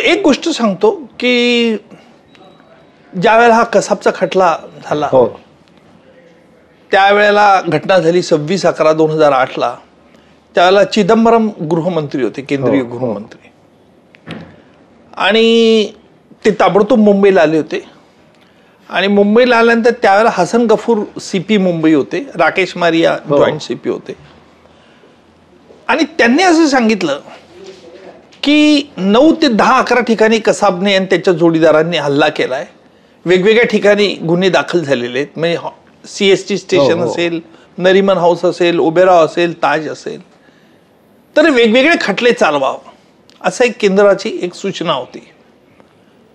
एक गोष्ट सांगतो की ज्या वेळेला हा कसाबचा खटला झाला त्यावेळेला घटना झाली 26/11/2008 त्यावेळेला चिदंबरम गृहमंत्री होते, केंद्रीय गृहमंत्री, आणि ते ताबडतोब मुंबईला आले होते. आणि मुंबईला आल्यानंतर त्यावेळेला हसन गफूर सीपी मुंबई होते, राकेश मारिया जॉईंट सीपी होते. आणि त्यांनी असं सांगितलं की 9 ते 10-11 ठिकाणी कसाबने आणि त्याच्या जोडीदारांनी हल्ला केलाय. वेगवेगळ्या ठिकाणी गुन्हे दाखल झालेले आहेत. म्हणजे CST स्टेशन असेल, नरिमन हाऊस असेल, ओबेरॉय असेल, ताज असेल, तर वेगवेगळे खटले चालवावं असं एक केंद्राची एक सूचना होती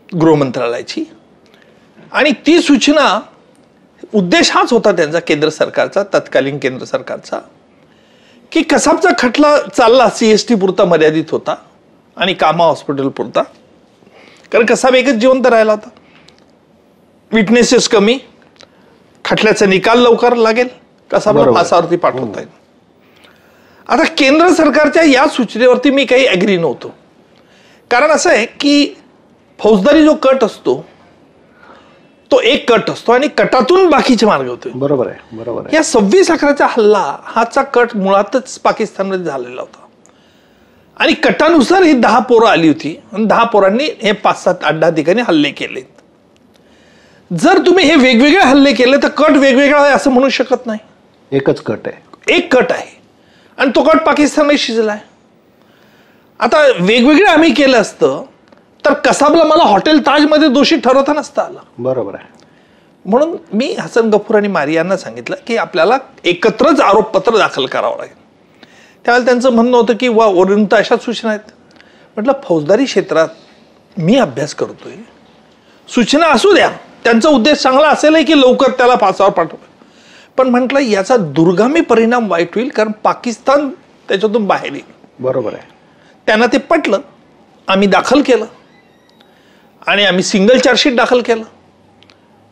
गृहमंत्रालयाची. आणि ती सूचना उद्देश हाच होता त्यांचा, केंद्र सरकारचा, तत्कालीन केंद्र सरकारचा, की कसाबचा खटला चालला CST पुरता मर्यादित होता आणि कामा हॉस्पिटल पुरता, कारण कसाब एकच जिवंत राहिला होता. विटनेसेस कमी, खटल्याचा निकाल लवकर लागेल, कसाबला फासावरती पाठवता येईल. आता केंद्र सरकारच्या या सूचनेवरती मी काही ॲग्री नव्हतो. कारण असं आहे की फौजदारी जो कट असतो तो एक कट असतो आणि कटातून बाकीचे मार्ग होते. बरोबर आहे, बरोबर आहे. या 26/11चा हल्ला हाचा कट मुळातच पाकिस्तानमध्ये झालेला होता आणि कटानुसार ही 10 पोरं आली होती आणि 10 पोरांनी हे 5-7-8 ठिकाणी हल्ले केले. जर तुम्ही हे वेगवेगळे हल्ले केले तर कट वेगवेगळा आहे असं म्हणू शकत नाही. एकच कट आहे, एक कट आहे आणि तो कट पाकिस्तानमध्ये शिजलाय. आता वेगवेगळे आम्ही केलं असतं तर कसाबला मला हॉटेल ताजमध्ये दोषी ठरवता नसता आला. बरोबर आहे. म्हणून मी हसन गफूर आणि मारियांना सांगितलं की आपल्याला एकत्रच आरोपपत्र दाखल करावं लागेल. त्यावेळेला त्यांचं म्हणणं होतं की वरून तर अशाच सूचना आहेत. म्हटलं फौजदारी क्षेत्रात मी अभ्यास करतोय, सूचना असू द्या, त्यांचा उद्देश चांगला असेलही की लवकर त्याला फासावर पाठवा, पण म्हटलं याचा दुर्गामी परिणाम वाईट होईल, कारण पाकिस्तान त्याच्यातून बाहेर येईल. बरोबर आहे. त्यांना ते पटलं. आम्ही दाखल केलं आणि आम्ही सिंगल चार्जशीट दाखल केलं.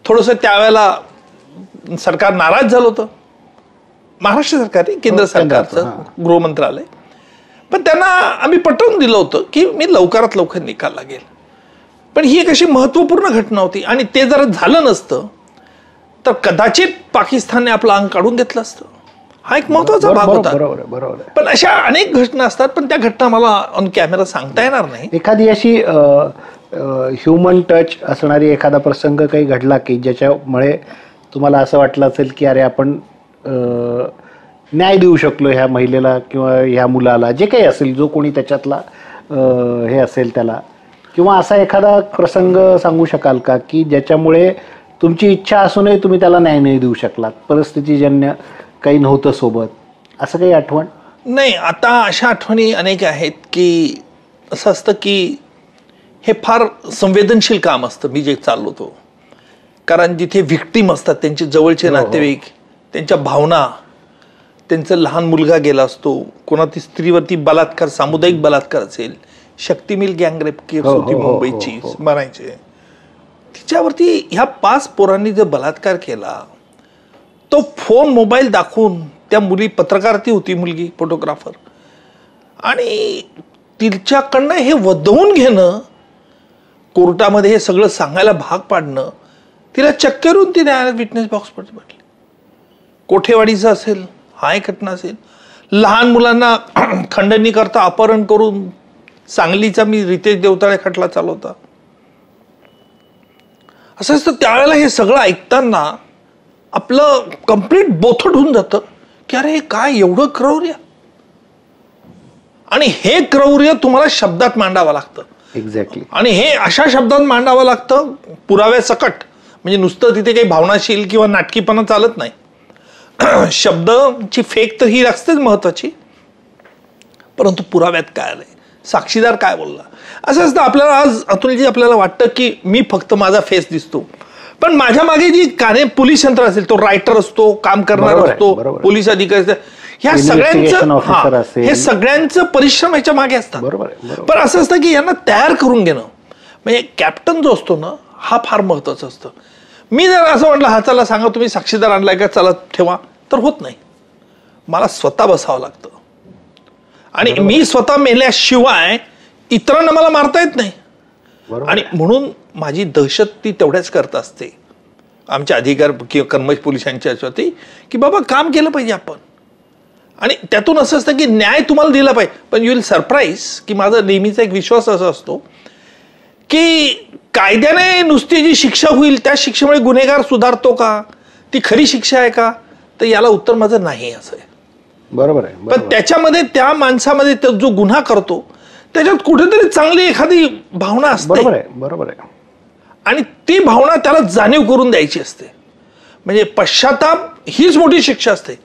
थोडंसं त्यावेळेला सरकार नाराज झालं होतं, महाराष्ट्र सरकार, केंद्र सरकारचं गृह मंत्रालय, पण त्यांना आम्ही पटवून दिलं होतं की मी लवकरात लवकर निकाल लागेल. पण ही एक अशी महत्त्वपूर्ण घटना होती आणि ते जर झालं नसतं तर कदाचित पाकिस्तानने आपलं अंग काढून घेतलं असतं. हा एक महत्वाचा भाग होता. बरोबर. पण अशा अनेक घटना असतात, पण त्या घटना मला ऑन कॅमेरा सांगता येणार नाही. एखादी अशी ह्युमन टच असणारी एखादा प्रसंग काही घडला की ज्याच्यामुळे तुम्हाला असं वाटलं असेल की अरे आपण न्याय देऊ शकलो ह्या महिलेला किंवा ह्या मुलाला, जे काही असेल, जो कोणी त्याच्यातला हे असेल त्याला, किंवा असा एखादा प्रसंग सांगू शकाल का की ज्याच्यामुळे तुमची इच्छा असूनही तुम्ही त्याला न्याय नाही देऊ शकलात, परिस्थितीजन्य काही नव्हतं सोबत, असं काही आठवण? नाही, आता अशा आठवणी अनेक आहेत की असं असतं की हे फार संवेदनशील काम असतं मी जे चालवतो. कारण जिथे व्हिक्टीम असतात त्यांचे जवळचे नातेवाईक, त्यांच्या भावना, त्यांचा लहान मुलगा गेला असतो, कोणाती स्त्रीवरती बलात्कार, सामुदायिक बलात्कार असेल, शक्ती मिल गँगरेप केस होती मुंबईची, म्हणायचे, तिच्यावरती ह्या 5 पोरांनी जो बलात्कार केला, तो फोन मोबाईल दाखवून, त्या मुली, पत्रकार ती होती मुलगी, फोटोग्राफर, आणि तिच्याकडनं हे वधवून घेणं, कोर्टामध्ये हे सगळं सांगायला भाग पाडणं, तिला चक्करून ती न्यायालयात विटनेस बॉक्समध्ये बसली. कोठेवाडीचं असेल, हा एक घटना असेल, लहान मुलांना खंडणी करता अपहरण करून सांगलीचा मी रितेश देवताळे खटला चालवता. असं असतं. त्यावेळेला हे सगळं ऐकताना आपलं कम्प्लीट बोथट होऊन जातं की अरे काय एवढं क्रौर्य, आणि हे क्रौर्य तुम्हाला शब्दात मांडावं लागतं. एक्झॅक्टली. आणि हे अशा शब्दात मांडावं लागतं पुराव्यासकट, म्हणजे नुसतं तिथे काही भावनाशील किंवा नाटकीपणा चालत नाही. शब्दाची फेक तर ही असतेच महत्वाची, परंतु पुराव्यात काय आलंय, साक्षीदार काय बोलला, असं असतं. आपल्याला आज अतुलजी आपल्याला वाटतं की मी फक्त माझा फेस दिसतो, पण माझ्या मागे जी पोलीस यंत्र असेल, तो रायटर असतो, काम करणार असतो, पोलीस अधिकारी, ह्या सगळ्यांचं हे सगळ्यांचं परिश्रम याच्या मागे असतात. पण असं असतं की यांना तयार करून घेणं, म्हणजे कॅप्टन जो असतो ना, हा फार महत्वाचा असतं. मी जर असं म्हटलं हा चला सांगा तुम्ही साक्षीदार आणलाय का, चला ठेवा, तर होत नाही. मला स्वतः बसावं लागतं आणि मी स्वतः मेल्याशिवाय इतरांना मला मारता येत नाही. बरोबर. आणि म्हणून माझी दहशत ती तेवढ्याच करत असते आमच्या अधिकार किंवा कर्मच पोलिसांच्या याच्यावरती, की बाबा काम केलं पाहिजे आपण. आणि त्यातून असं असतं की न्याय तुम्हाला दिला पाहिजे. पण यू विल सरप्राईज की माझा नेहमीचा एक विश्वास असा असतो की कायद्याने नुसती जी शिक्षा होईल त्या शिक्षेमुळे गुन्हेगार सुधारतो का, ती खरी शिक्षा आहे का, तर याला उत्तर माझं नाही असं आहे. बरोबर आहे. पण त्याच्यामध्ये त्या माणसामध्ये जो गुन्हा करतो त्याच्यात कुठेतरी चांगली एखादी भावना असते. बरोबर आहे. बरोबर आहे. आणि ती भावना त्याला जाणीव करून द्यायची असते. म्हणजे पश्चाताप हीच मोठी शिक्षा असते.